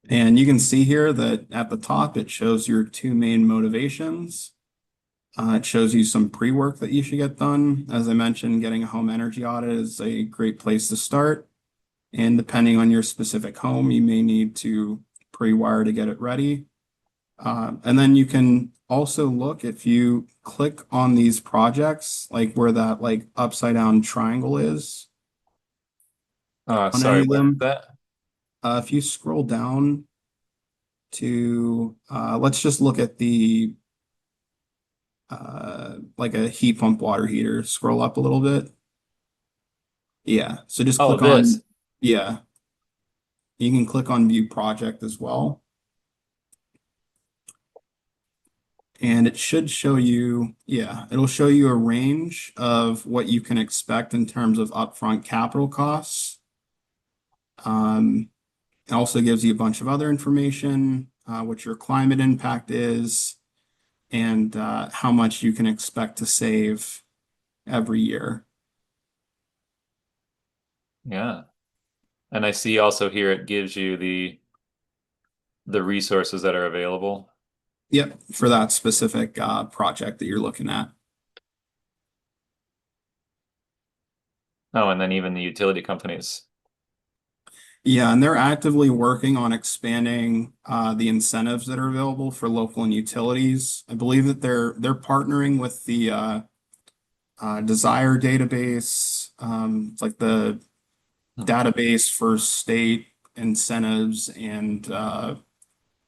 And you can see here that at the top, it shows your two main motivations. It shows you some pre-work that you should get done. As I mentioned, getting a home energy audit is a great place to start. And depending on your specific home, you may need to pre-wire to get it ready. And then you can also look if you click on these projects, like where that like upside down triangle is on Sorry, any of where is them. that? If you scroll down to, let's just look at the like a heat pump water heater. Scroll up a little bit. Yeah. So just Oh, click this. on, yeah, you can click on view project as well. And it should show you, yeah, it'll show you a range of what you can expect in terms of upfront capital costs. Um, it also gives you a bunch of other information, what your climate impact is, and how much you can expect to save every year. Yeah. And I see also here it gives you the resources that are available. Yep, for that specific project that you're looking at. Oh, and then even the utility companies. Yeah, and they're actively working on expanding the incentives that are available for local and utilities. I believe that they're partnering with the Desire database. It's like the Hmm. database for state incentives and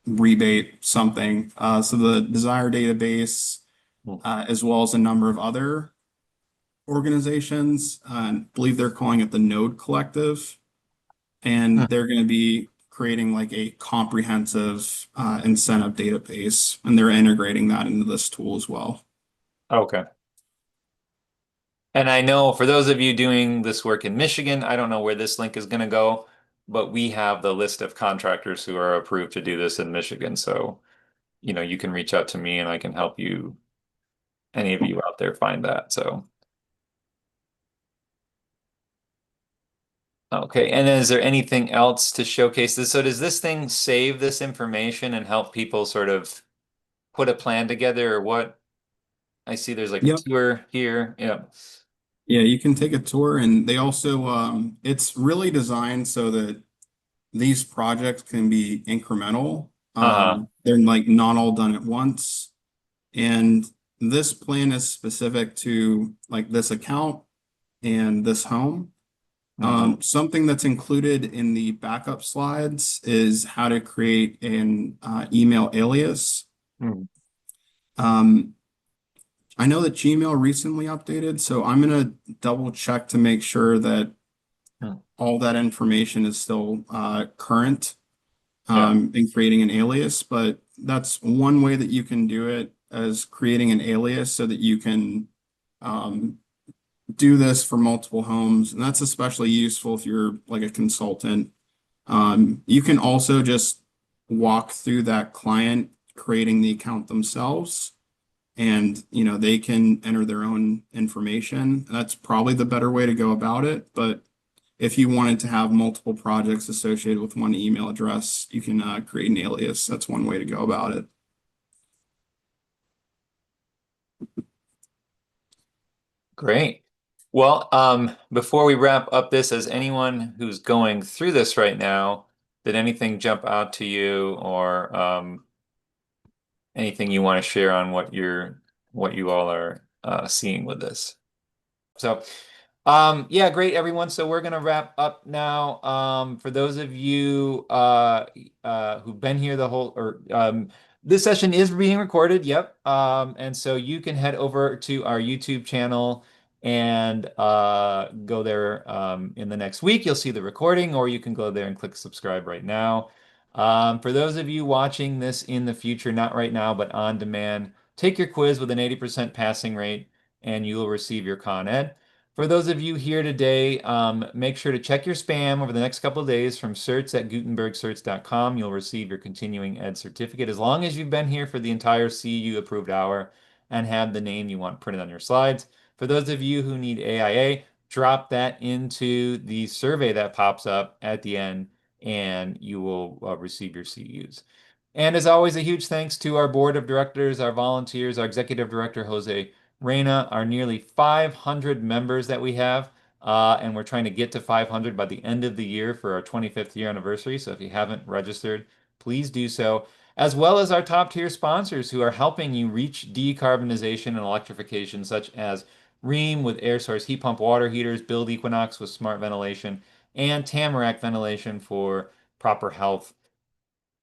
rebate something. So the Desire database, Hmm. as well as a number of other organizations, I believe they're calling it the Node Collective, Hmm. and they're going to be creating like a comprehensive incentive database, and they're integrating that into this tool as well. Okay. And I know for those of you doing this work in Michigan, I don't know where this link is going to go, but we have the list of contractors who are approved to do this in Michigan. So, you can reach out to me and I can help you, any of you out there find that. So, okay. And then is there anything else to showcase this? So does this thing save this information and help people sort of put a plan together or what? I see there's like a Yep. tour here. Yeah. Yeah, you can take a tour, and they also it's really designed so that these projects can be incremental. Uh-huh. They're like not all done at once. And this plan is specific to like this account and this home. Hmm. Something that's included in the backup slides is how to create an email alias. Hmm. Um, I know that Gmail recently updated, so I'm gonna double check to make sure that Hmm. all that information is still current Yeah. in creating an alias. But that's one way that you can do it, as creating an alias so that you can um, do this for multiple homes. And that's especially useful if you're like a consultant. You can also just walk through that client creating the account themselves, and they can enter their own information. That's probably the better way to go about it. But if you wanted to have multiple projects associated with one email address, you can create an alias. That's one way to go about it. Great. Well, before we wrap up this, as anyone who's going through this right now, did anything jump out to you or anything you want to share on what you all are seeing with this? So, yeah, great, everyone. So we're gonna wrap up now. For those of you who've been here the whole, or this session is being recorded. Yep. And so you can head over to our YouTube channel and go there in the next week. You'll see the recording, or you can go there and click subscribe right now. For those of you watching this in the future, not right now, but on demand, take your quiz with an 80% passing rate, and you will receive your Con Ed. For those of you here today, make sure to check your spam over the next couple of days from certs@gutenbergcerts.com. You'll receive your continuing ed certificate as long as you've been here for the entire CEU approved hour and have the name you want printed on your slides. For those of you who need AIA, drop that into the survey that pops up at the end and you will receive your CEUs. And as always, a huge thanks to our board of directors, our volunteers, our executive director, Jose Reyna, our nearly 500 members that we have. And we're trying to get to 500 by the end of the year for our 25th year anniversary. So if you haven't registered, please do so, as well as our top tier sponsors who are helping you reach decarbonization and electrification, such as Rheem with air source heat pump water heaters, Build Equinox with smart ventilation, and Tamarack ventilation for proper health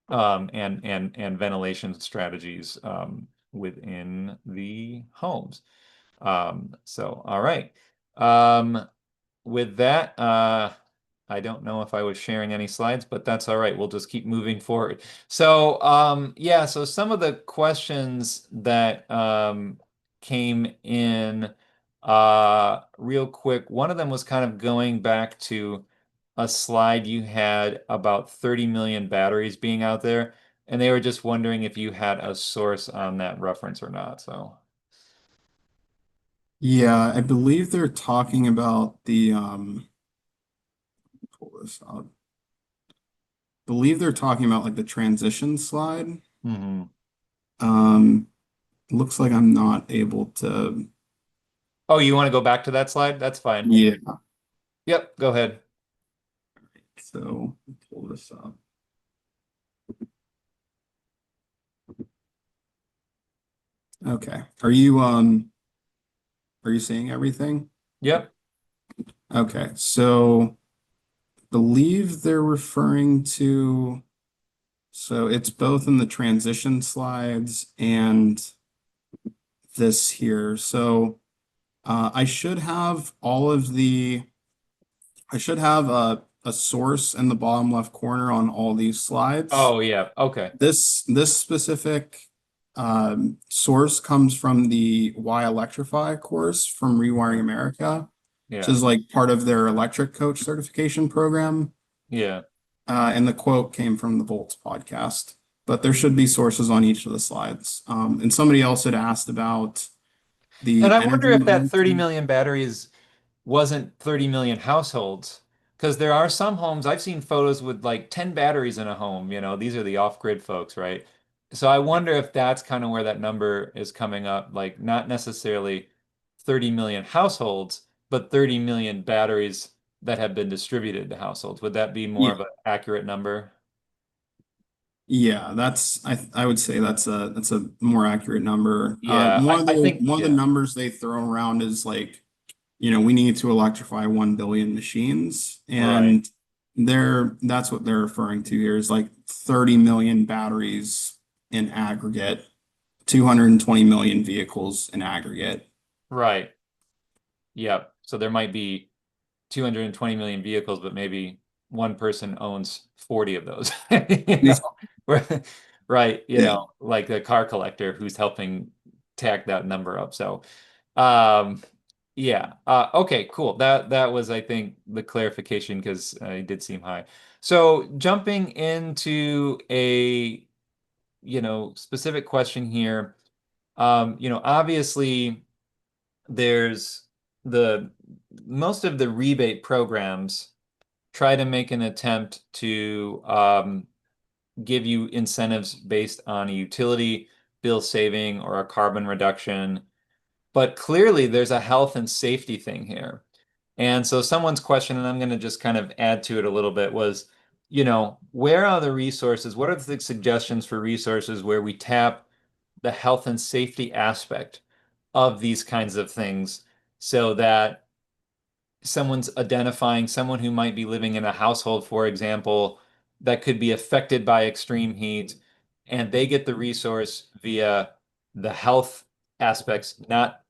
and ventilation strategies within the homes. So, all right. Um, with that, I don't know if I was sharing any slides, but that's all right. We'll just keep moving forward. So, yeah, so some of the questions that came in real quick, one of them was kind of going back to a slide you had about 30 million batteries being out there, and they were just wondering if you had a source on that reference or not. So, Yeah, I believe they're talking about pull this out. Believe they're talking about like the transition slide. mhm. Um, Looks like I'm not able to. Oh, you want to go back to that slide? That's fine. Yeah, Yep, go ahead. so pull this up. Okay. Are you seeing everything? Yep. Okay. So believe they're referring to, so it's both in the transition slides and this here. So I should have all of the I should have a source in the bottom left corner on all these slides. Oh, yeah. Okay. This specific source comes from the Why Electrify course from Rewiring America, which Yeah. is like part of their electric coach certification program. Yeah. And the quote came from the Volts podcast. But there should be sources on each of the slides. And somebody else had asked about And the I wonder energy if that 30 warranty. million batteries wasn't 30 million households. Because there are some homes, I've seen photos with like 10 batteries in a home. These are the off-grid folks, right? So I wonder if that's kind of where that number is coming up, like not necessarily 30 million households, but 30 million batteries that have been distributed to households. Would that be more Yeah, of an accurate number? yeah, I would say that's a more accurate number. Yeah, One of I the think, one of the yeah, numbers they throw around is like, we need to electrify 1 billion machines, right, and that's what they're referring to here is like 30 million batteries in aggregate, 220 million vehicles in aggregate. right. Yeah. So there might be 220 million vehicles, but maybe one person owns 40 of those. You Yeah. know, right, Yeah. like the car collector who's helping tag that number up. So, um, yeah. Okay, cool. That was, I think, the clarification because it did seem high. So jumping into a specific question here. Obviously there's the most of the rebate programs try to make an attempt to give you incentives based on a utility bill saving or a carbon reduction. But clearly, there's a health and safety thing here. And so, someone's question, and I'm going to just kind of add to it a little bit, was, where are the resources? What are the suggestions for resources where we tap the health and safety aspect of these kinds of things so that someone's identifying someone who might be living in a household, for example, that could be affected by extreme heat, and they get the resource via the health aspects, not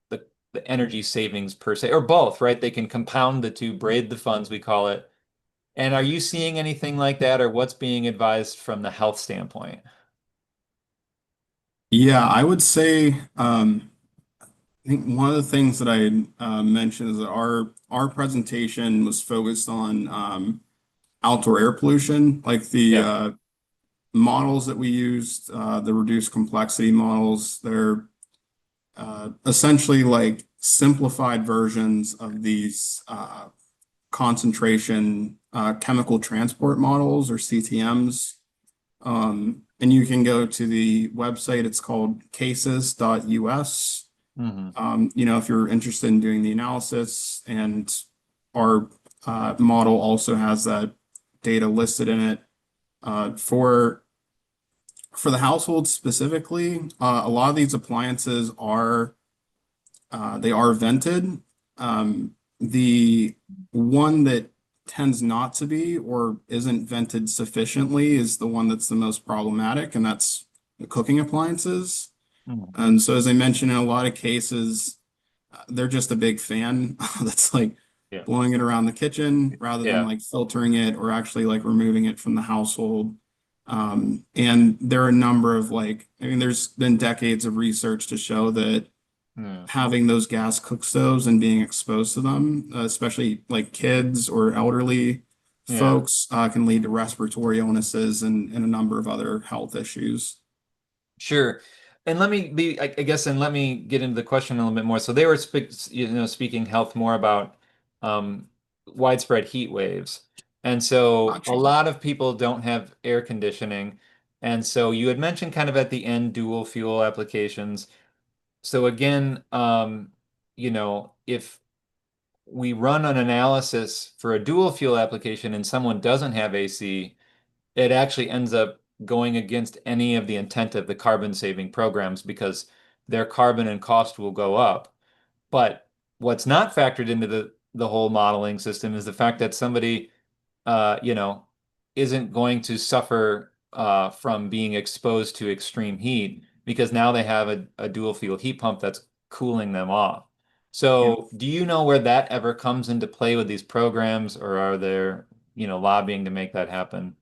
the energy savings per se, or both, right? They can compound the two, braid the funds, we call it. And are you seeing anything like that, or what's being advised from the health standpoint? Yeah, I would say I think one of the things that I mentioned is that our presentation was focused on outdoor air pollution, like the Yep. models that we used, the reduced complexity models. They're essentially like simplified versions of these concentration chemical transport models or CTMs. And you can go to the website. It's called cases.us. Hmm. If you're interested in doing the analysis, and our model also has that data listed in it. For the household specifically, a lot of these appliances are they are vented. The one that tends not to be or isn't vented sufficiently is the one that's the most problematic, and that's the cooking appliances. Hmm. And so, as I mentioned, in a lot of cases, they're just a big fan that's like Yeah. blowing it around the kitchen rather than Yeah. like filtering it or actually like removing it from the household. And there are a number of like, I mean, there's been decades of research to show that Hmm. having those gas cook stoves and being exposed to them, especially like kids or elderly Yeah. folks, can lead to respiratory illnesses and a number of other health issues. Sure. And let me be, I guess, and let me get into the question a little bit more. So they were speaking health more about um, widespread heat waves. And so a Gotcha. lot of people don't have air conditioning. And so you had mentioned kind of at the end dual fuel applications. So again, if we run an analysis for a dual fuel application and someone doesn't have AC, it actually ends up going against any of the intent of the carbon saving programs because their carbon and cost will go up. But what's not factored into the whole modeling system is the fact that somebody, uh, you know, isn't going to suffer from being exposed to extreme heat because now they have a dual fuel heat pump that's cooling them off. Yeah. So, do you know where that ever comes into play with these programs, or are there, lobbying to make that happen?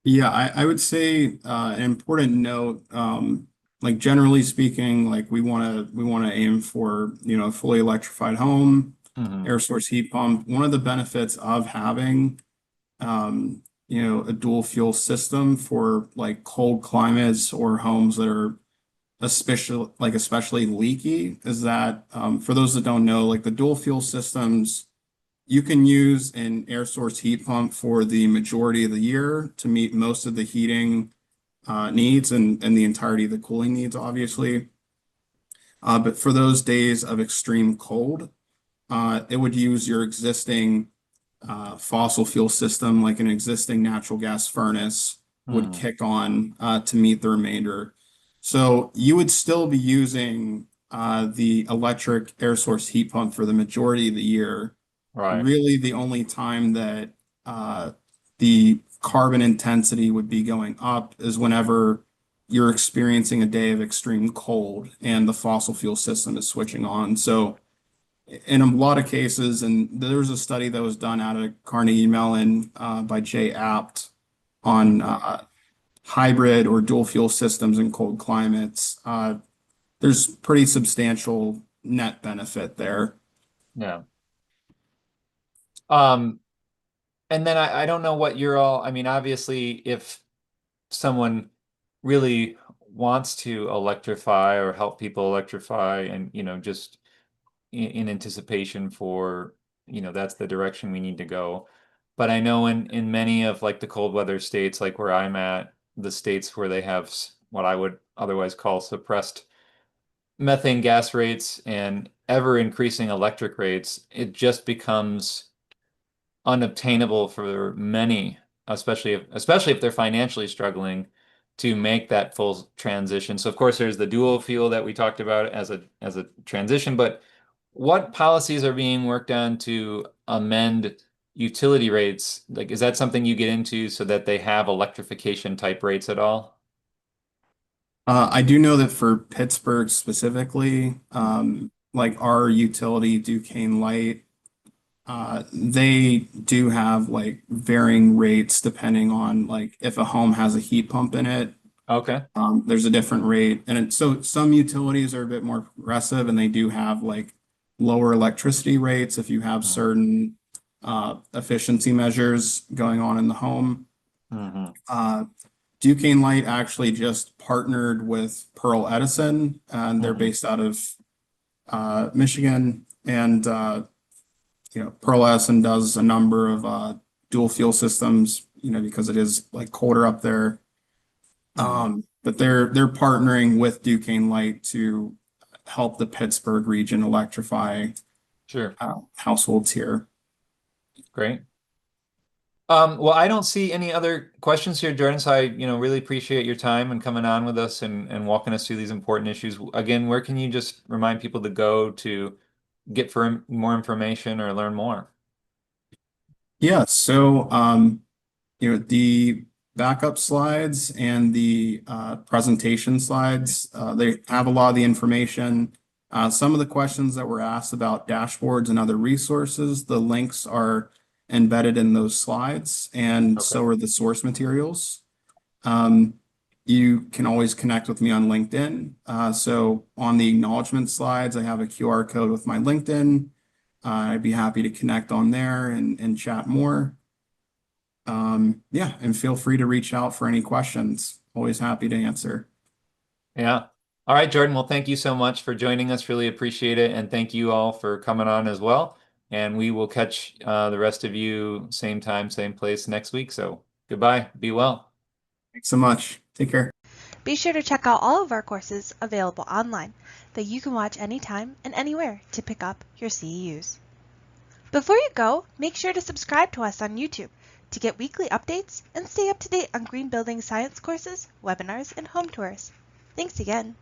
Yeah, I would say an important note, like generally speaking, like we want to aim for, a fully electrified home, Hmm. air source heat pump. One of the benefits of having a dual fuel system for like cold climates or homes that are especially leaky is that for those that don't know, like the dual fuel systems you can use an air source heat pump for the majority of the year to meet most of the heating needs and the entirety of the cooling needs, obviously. But for those days of extreme cold, it would use your existing fossil fuel system, like an existing natural gas furnace, would Hmm. kick on to meet the remainder. So you would still be using the electric air source heat pump for the majority of the year. Right. Really, the only time that uh, the carbon intensity would be going up is whenever you're experiencing a day of extreme cold and the fossil fuel system is switching on. So in a lot of cases, and there was a study that was done out of Carnegie Mellon by Jay Apt on Hmm. hybrid or dual fuel systems in cold climates. There's pretty substantial net benefit there. Yeah. Um, and then I don't know what you're all, I mean, obviously, if someone really wants to electrify or help people electrify and, just in anticipation for, that's the direction we need to go. But I know in many of like the cold weather states, like where I'm at, the states where they have what I would otherwise call suppressed methane gas rates and ever increasing electric rates, it just becomes unobtainable for many, especially if they're financially struggling to make that full transition. So of course there's the dual fuel that we talked about as a transition, but what policies are being worked on to amend utility rates? Like, is that something you get into so that they have electrification type rates at all? I do know that for Pittsburgh specifically, like our utility, Duquesne Light, they do have like varying rates depending on like if a home has a heat pump in it. Okay. There's a different rate, and so some utilities are a bit more progressive, and they do have like lower electricity rates if you have certain efficiency measures going on in the home. Mm-hmm. Uh, Duquesne Light actually just partnered with Pearl Edison, and they're Hmm. based out of Michigan. And Pearl Edison does a number of dual fuel systems, because it is like colder up there. Hmm. But they're partnering with Duquesne Light to help the Pittsburgh region electrify Sure. households here. Great. Well, I don't see any other questions here, Jordan. So I, really appreciate your time and coming on with us and walking us through these important issues. Again, where can you just remind people to go to get for more information or learn more? Yeah, so the backup slides and the presentation slides, they have a lot of the information. Some of the questions that were asked about dashboards and other resources, the links are embedded in those slides, and Okay. so are the source materials. Um, you can always connect with me on LinkedIn. So on the acknowledgement slides, I have a QR code with my LinkedIn. I'd be happy to connect on there and chat more. Yeah, and feel free to reach out for any questions. Always happy to answer. Yeah. All right, Jordan. Well, thank you so much for joining us. Really appreciate it. And thank you all for coming on as well. And we will catch the rest of you same time, same place next week. So goodbye. Be well. Thanks so much. Take care. Be sure to check out all of our courses available online that you can watch anytime and anywhere to pick up your CEUs. Before you go, make sure to subscribe to us on YouTube to get weekly updates and stay up to date on green building science courses, webinars, and home tours. Thanks again.